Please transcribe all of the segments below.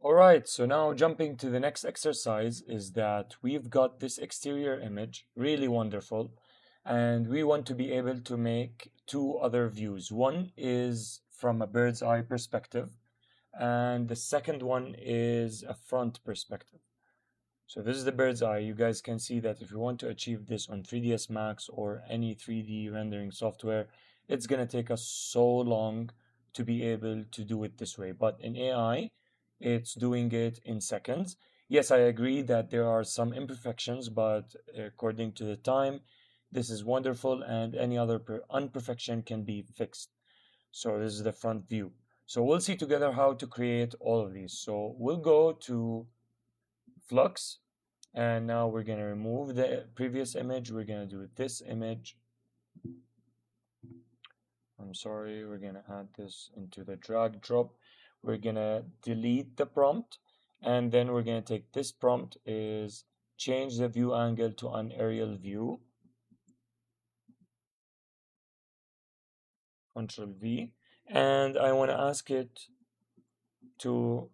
All right, so now jumping to the next exercise is that we've got this exterior image, really wonderful, and we want to be able to make two other views. One is from a bird's eye perspective, and the second one is a front perspective. So this is the bird's eye. You guys can see that if you want to achieve this on 3ds Max or any 3D rendering software, it's going to take us so long to be able to do it this way. But in AI, it's doing it in seconds. Yes, I agree that there are some imperfections, but according to the time, this is wonderful and any other imperfection can be fixed. So this is the front view. So we'll see together how to create all of these. So we'll go to Flux, and now we're going to remove the previous image. We're going to do this image. I'm sorry, we're going to add this into the drag drop. We're going to delete the prompt, and then we're going to take this prompt is change the view angle to an aerial view. Control V. And I want to ask it to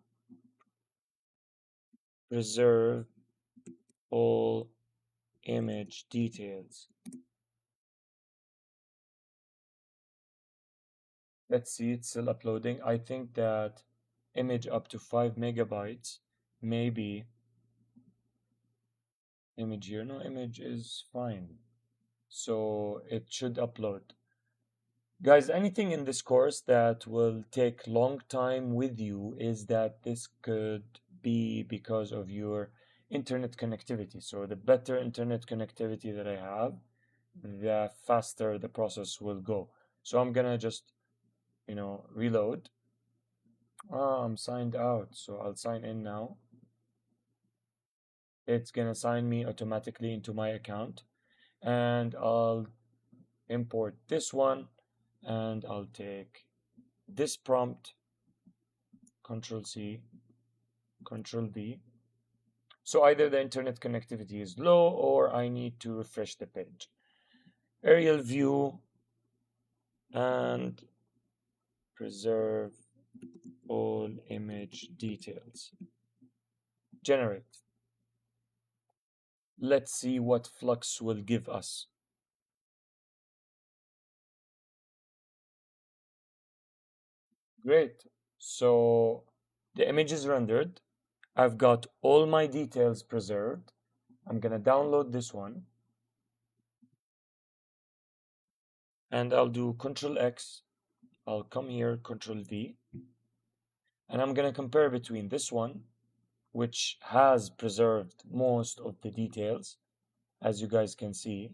preserve all image details. Let's see, it's still uploading. I think that image up to 5 megabytes, maybe image here. No, image is fine. So it should upload. Guys, anything in this course that will take long time with you is that this could be because of your internet connectivity. So the better internet connectivity that I have, the faster the process will go. So I'm gonna just, reload. I'm signed out, so I'll sign in now. It's gonna sign me automatically into my account, and I'll import this one, and I'll take this prompt, Control C, Control V. So either the internet connectivity is low or I need to refresh the page. Aerial view and preserve all image details. Generate. Let's see what Flux will give us. Great. So the image is rendered. I've got all my details preserved. I'm going to download this one. And I'll do Control X. I'll come here, Control V. And I'm going to compare between this one, which has preserved most of the details, as you guys can see.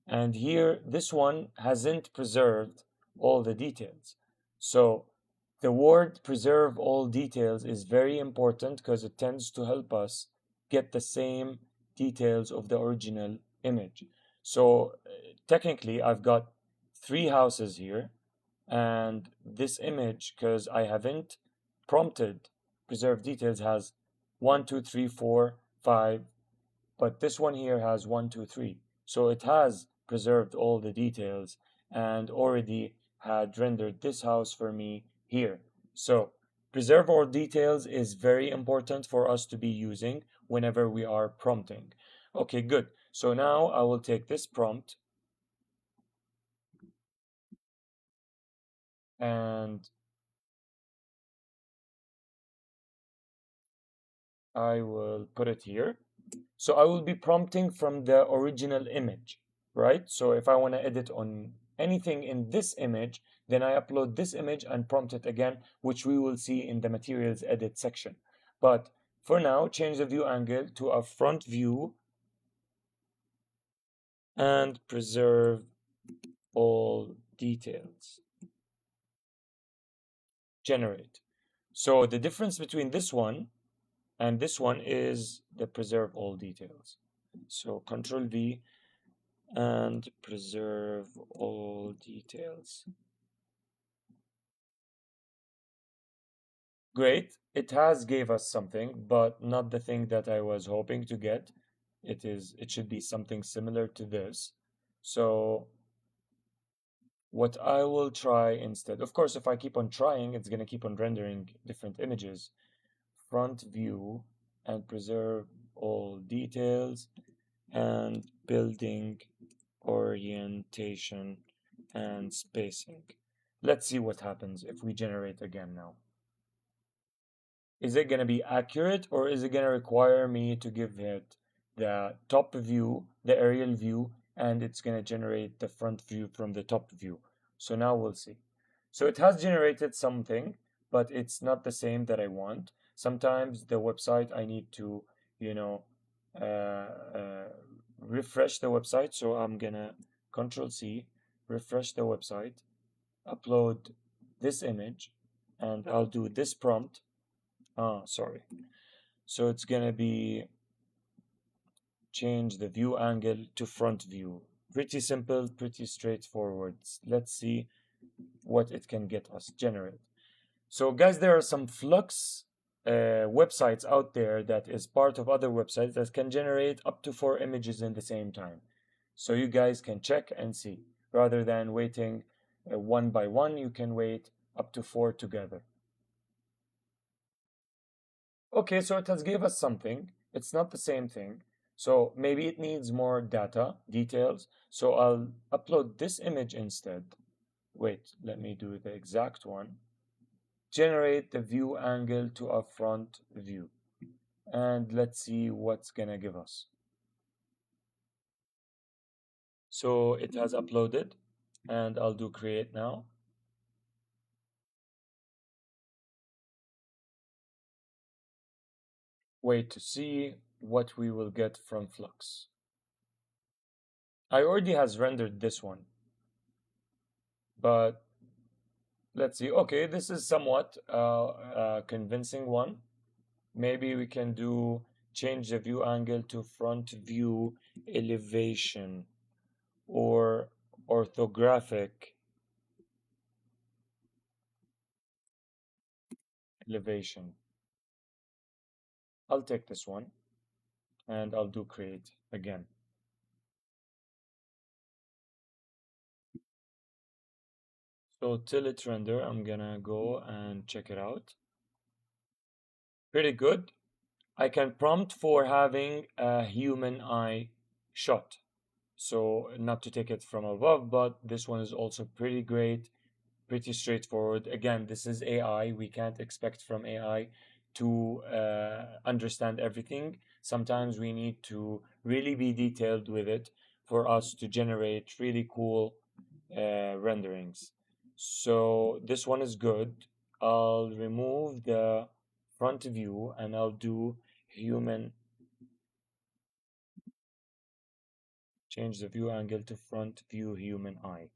And here, this one hasn't preserved all the details. So the word preserve all details is very important because it tends to help us get the same details of the original image. So technically, I've got 3 houses here, and this image, because I haven't prompted preserve details, has 1, 2, 3, 4, 5, but this one here has 1, 2, 3. So it has preserved all the details and already had rendered this house for me here. So preserve all details is very important for us to be using whenever we are prompting. Okay, good. So now I will take this prompt and I will put it here. So I will be prompting from the original image, right? So if I want to edit on anything in this image, then I upload this image and prompt it again, which we will see in the materials edit section. But for now, change the view angle to a front view and preserve all details. Generate. So the difference between this one and this one is the preserve all details. So Control V and preserve all details. Great. It has gave us something, but not the thing that I was hoping to get. It should be something similar to this. So What I will try instead, of course, if I keep on trying, it's going to keep on rendering different images. Front view and preserve all details and building orientation and spacing. Let's see what happens if we generate again now. Is it going to be accurate, or is it going to require me to give it the top view, the aerial view, and it's going to generate the front view from the top view? So now we'll see. So it has generated something, but it's not the same that I want. Sometimes the website I need to, you know, refresh the website. So I'm gonna Control C, refresh the website, upload this image, and I'll do this prompt. Sorry. So it's gonna be change the view angle to front view. Pretty simple, pretty straightforward. Let's see what it can get us. Generate. So guys, there are some Flux websites out there that is part of other websites that can generate up to 4 images in the same time. So you guys can check and see. Rather than waiting one by one, you can wait up to 4 together. Okay, so it has gave us something. It's not the same thing. So maybe it needs more data, details. So I'll upload this image instead. Wait, let me do the exact one. Generate the view angle to a front view. And let's see what's gonna give us. So it has uploaded, and I'll do create now. Wait to see what we will get from Flux. I already has rendered this one, but let's see. Okay, this is somewhat convincing one. Maybe we can do change the view angle to front view elevation or orthographic elevation. I'll take this one and I'll do create again. So till it render, I'm gonna go and check it out. Pretty good. I can prompt for having a human eye shot. So not to take it from above, but this one is also pretty great, pretty straightforward. Again, this is AI. We can't expect from AI to understand everything. Sometimes we need to really be detailed with it for us to generate really cool renderings. So this one is good. I'll remove the front view and I'll do human, change the view angle to front view human eye.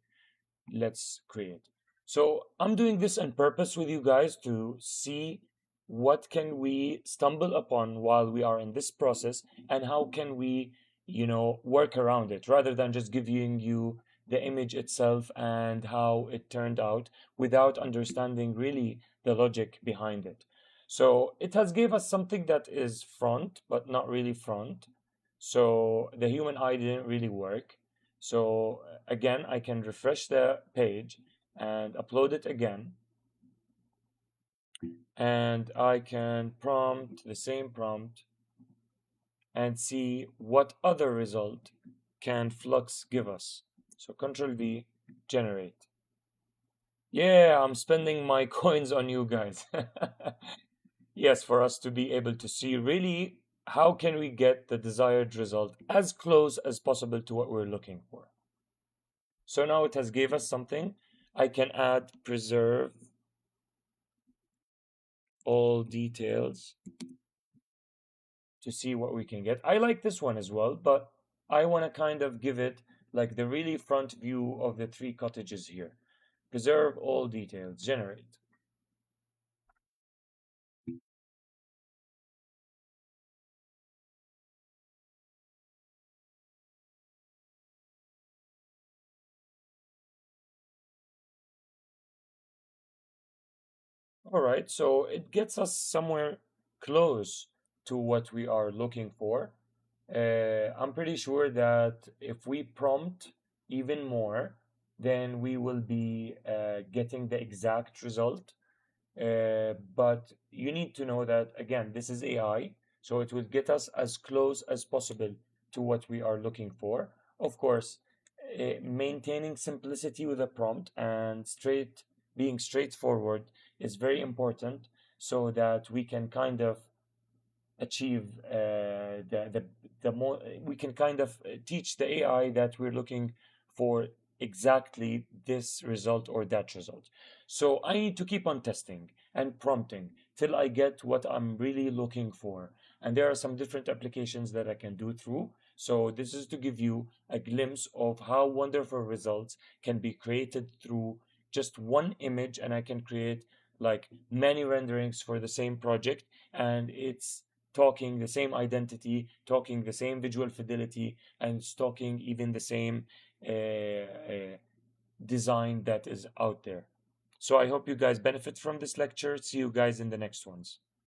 Let's create. So I'm doing this on purpose with you guys to see what can we stumble upon while we are in this process, and how can we, work around it rather than just giving you the image itself and how it turned out without understanding really the logic behind it. So it has gave us something that is front but not really front. So the human eye didn't really work. So again, I can refresh the page and upload it again. And I can prompt the same prompt and see what other result can Flux give us. So Control V, generate. Yeah, I'm spending my coins on you guys. Yes, for us to be able to see really how can we get the desired result as close as possible to what we're looking for. So now it has gave us something. I can add preserve all details to see what we can get. I like this one as well, but I want to kind of give it like the really front view of the 3 cottages here. Preserve all details, generate. All right, so it gets us somewhere close to what we are looking for. I'm pretty sure that if we prompt even more, then we will be getting the exact result. But you need to know that, again, this is AI, so it will get us as close as possible to what we are looking for. Of course, maintaining simplicity with a prompt and being straightforward is very important so that we can kind of achieve the more we can kind of teach the AI that we're looking for exactly this result or that result. So I need to keep on testing and prompting till I get what I'm really looking for. And there are some different applications that I can do through. So this is to give you a glimpse of how wonderful results can be created through just one image, and I can create like many renderings for the same project, and it's talking the same identity, talking the same visual fidelity, and it's talking even the same design that is out there. So I hope you guys benefit from this lecture. See you guys in the next ones.